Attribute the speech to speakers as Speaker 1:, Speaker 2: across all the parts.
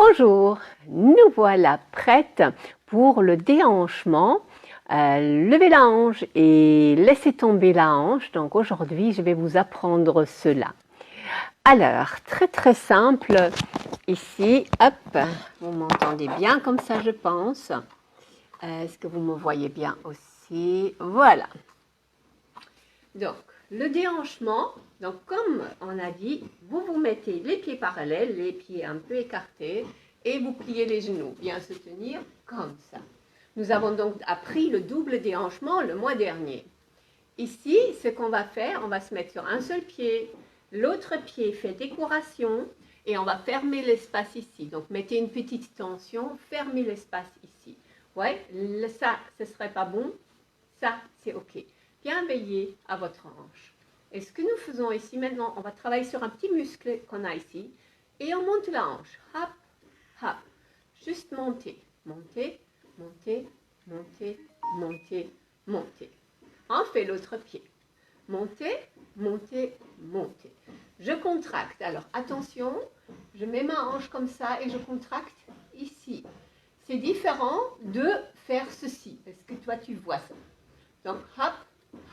Speaker 1: Bonjour, nous voilà prêtes pour le déhanchement. Levez la hanche et laissez tomber la hanche. Donc aujourd'hui, je vais vous apprendre cela. Alors, très simple. Ici, hop, vous m'entendez bien comme ça, je pense. Est-ce que vous me voyez bien aussi? Voilà. Donc, le déhanchement, donc comme on a dit, vous vous mettez les pieds parallèles, les pieds un peu écartés, et vous pliez les genoux, bien se tenir comme ça. Nous avons donc appris le double déhanchement le mois dernier. Ici, ce qu'on va faire, on va se mettre sur un seul pied, l'autre pied fait décoration, et on va fermer l'espace ici. Donc, mettez une petite tension, fermez l'espace ici. Ouais, ça, ce serait pas bon, ça, c'est OK. Bien veiller à votre hanche. Et ce que nous faisons ici maintenant, on va travailler sur un petit muscle qu'on a ici, et on monte la hanche. Hop, hop. Juste monter, monter, monter, monter, monter, monter. On fait l'autre pied. Monter, monter, monter. Je contracte. Alors attention, je mets ma hanche comme ça et je contracte ici. C'est différent de faire ceci. Est-ce que toi tu vois ça? Donc hop,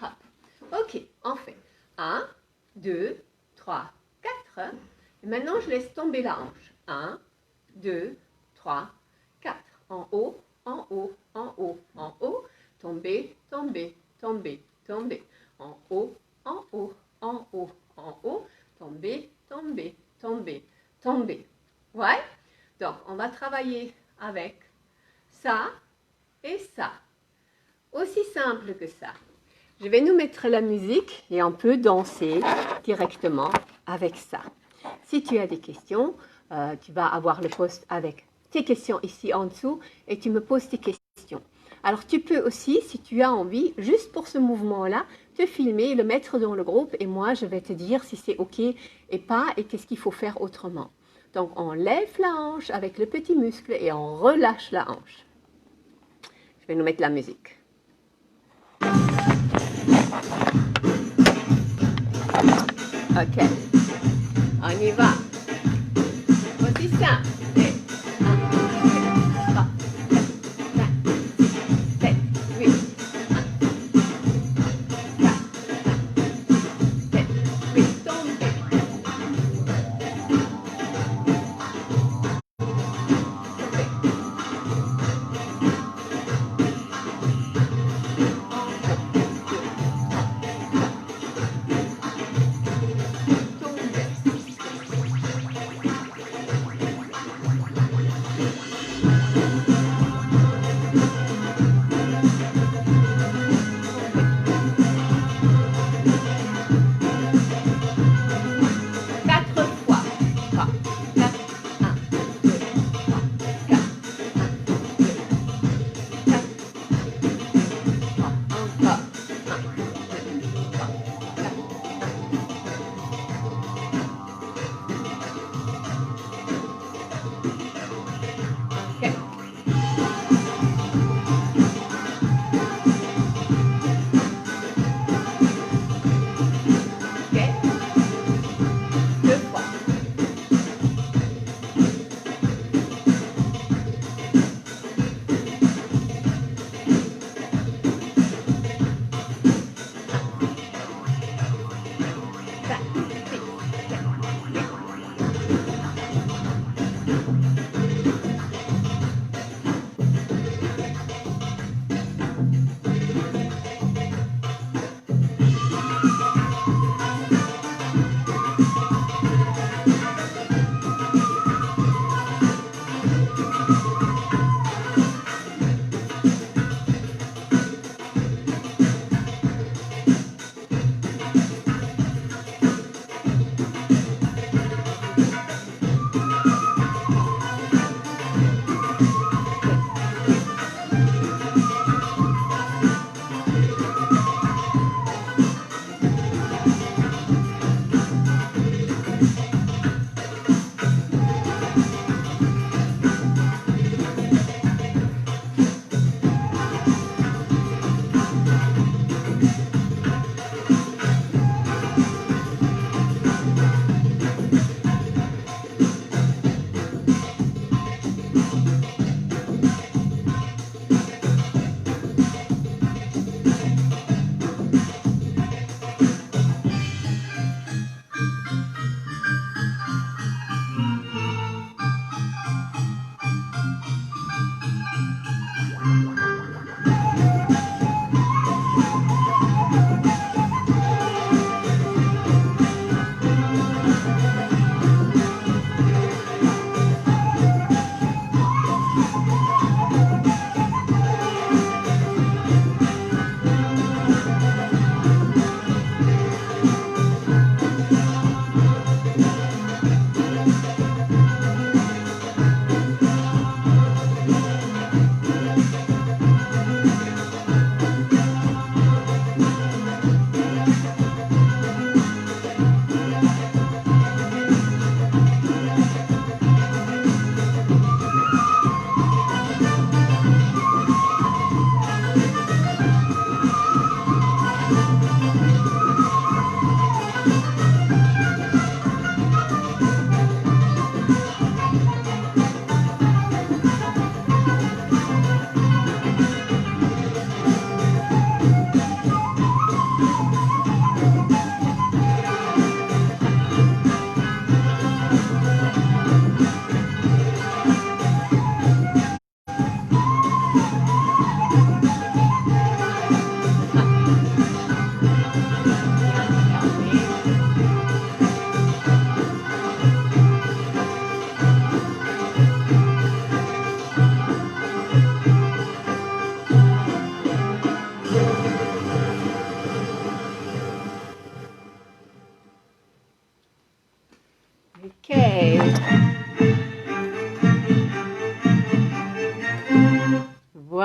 Speaker 1: hop. Ok, on fait 1, 2, 3, 4. Et maintenant je laisse tomber la hanche. 1, 2, 3, 4. En haut, en haut, en haut, en haut. Tomber, tomber, tomber, tomber. En haut, en haut, en haut, en haut. Tomber, tomber, tomber, tomber. Ouais? Donc on va travailler avec ça et ça. Aussi simple que ça. Je vais nous mettre la musique et on peut danser directement avec ça. Si tu as des questions, tu vas avoir le post avec tes questions ici en dessous et tu me poses tes questions. Alors tu peux aussi, si tu as envie, juste pour ce mouvement-là, te filmer et le mettre dans le groupe et moi je vais te dire si c'est OK et pas et qu'est-ce qu'il faut faire autrement. Donc on lève la hanche avec le petit muscle et on relâche la hanche. Je vais nous mettre la musique. Ok, on y va. Aussi simple. 1, 2, 3, 4, 5, 6, 7, 8, 1, 4, 5, 7, 8, tombez.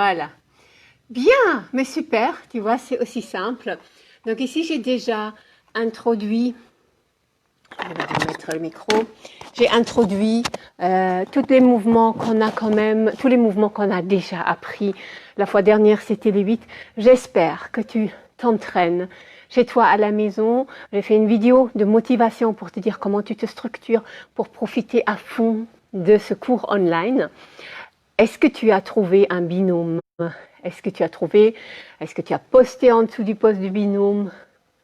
Speaker 1: Voilà. Bien, mais super, tu vois, c'est aussi simple. Donc ici, j'ai déjà introduit, je vais remettre le micro, j'ai introduit tous les mouvements qu'on a quand même, tous les mouvements qu'on a déjà appris. La fois dernière, c'était les 8. J'espère que tu t'entraînes chez toi à la maison. J'ai fait une vidéo de motivation pour te dire comment tu te structures pour profiter à fond de ce cours online. Est-ce que tu as trouvé un binôme? Est-ce que tu as posté en dessous du post du binôme,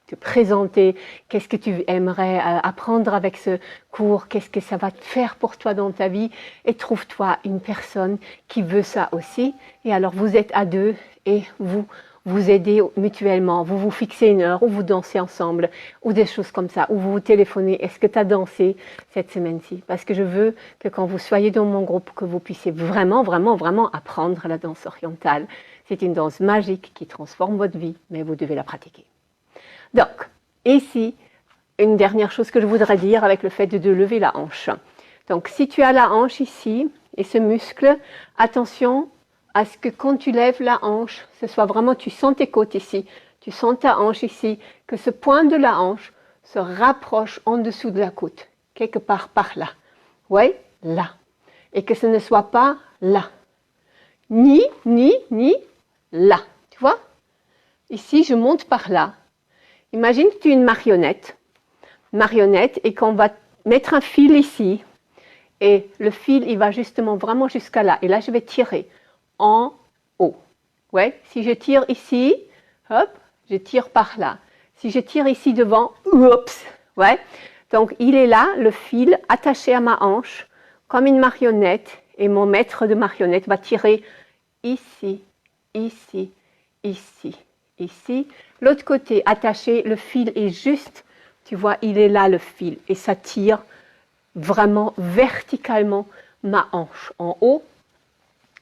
Speaker 1: te présenter, qu'est-ce que tu aimerais apprendre avec ce cours, qu'est-ce que ça va te faire pour toi dans ta vie, et trouve-toi une personne qui veut ça aussi. Et alors vous êtes à deux et vous aidez mutuellement, vous vous fixez une heure, ou vous dansez ensemble, ou des choses comme ça, ou vous vous téléphonez, est-ce que tu as dansé cette semaine-ci? Parce que je veux que quand vous soyez dans mon groupe, que vous puissiez vraiment apprendre la danse orientale. C'est une danse magique qui transforme votre vie, mais vous devez la pratiquer. Donc, ici, une dernière chose que je voudrais dire avec le fait de lever la hanche. Donc, si tu as la hanche ici, et ce muscle, attention à ce que quand tu lèves la hanche, ce soit vraiment, tu sens tes côtes ici, tu sens ta hanche ici, que ce point de la hanche se rapproche en dessous de la côte, quelque part par là. Oui, là. Et que ce ne soit pas là. Ni là. Tu vois? Ici, je monte par là. Imagine que tu es une marionnette, et qu'on va mettre un fil ici. Et le fil, il va justement vraiment jusqu'à là. Et là, je vais tirer en haut. Ouais, si je tire ici, hop, je tire par là. Si je tire ici devant, oups, ouais. Donc, il est là, le fil attaché à ma hanche, comme une marionnette. Et mon maître de marionnette va tirer ici, ici, ici, ici. L'autre côté, attaché, le fil est juste, tu vois, il est là le fil. Et ça tire vraiment verticalement ma hanche en haut,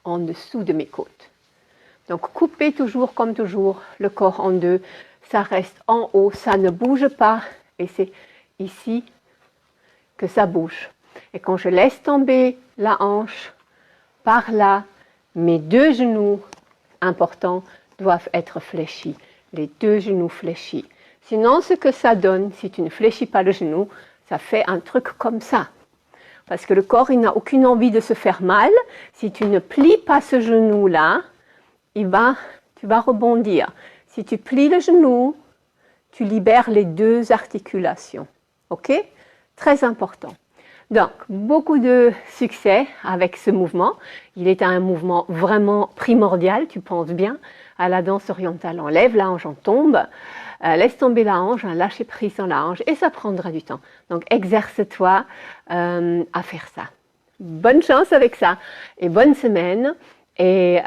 Speaker 1: en dessous de mes côtes. Donc, coupez toujours, comme toujours, le corps en deux. Ça reste en haut, ça ne bouge pas. Et c'est ici que ça bouge. Et quand je laisse tomber la hanche, par là, mes deux genoux importants doivent être fléchis. Les deux genoux fléchis. Sinon, ce que ça donne, si tu ne fléchis pas le genou, ça fait un truc comme ça. Parce que le corps, il n'a aucune envie de se faire mal. Si tu ne plies pas ce genou-là, tu vas rebondir. Si tu plies le genou, tu libères les deux articulations. OK? Très important. Donc, beaucoup de succès avec ce mouvement. Il est un mouvement vraiment primordial, tu penses bien, à la danse orientale. On lève la hanche, on tombe, laisse tomber la hanche, lâcher prise sur la hanche, et ça prendra du temps. Donc, exerce-toi à faire ça. Bonne chance avec ça, et bonne semaine. Et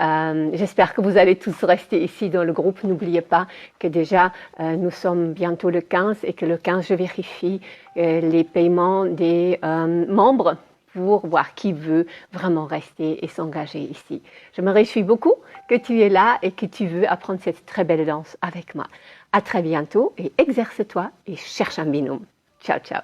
Speaker 1: j'espère que vous allez tous rester ici dans le groupe. N'oubliez pas que déjà, nous sommes bientôt le 15 et que le 15, je vérifie les paiements des membres pour voir qui veut vraiment rester et s'engager ici. Je me réjouis beaucoup que tu es là et que tu veux apprendre cette très belle danse avec moi. À très bientôt et exerce-toi et cherche un binôme. Ciao, ciao.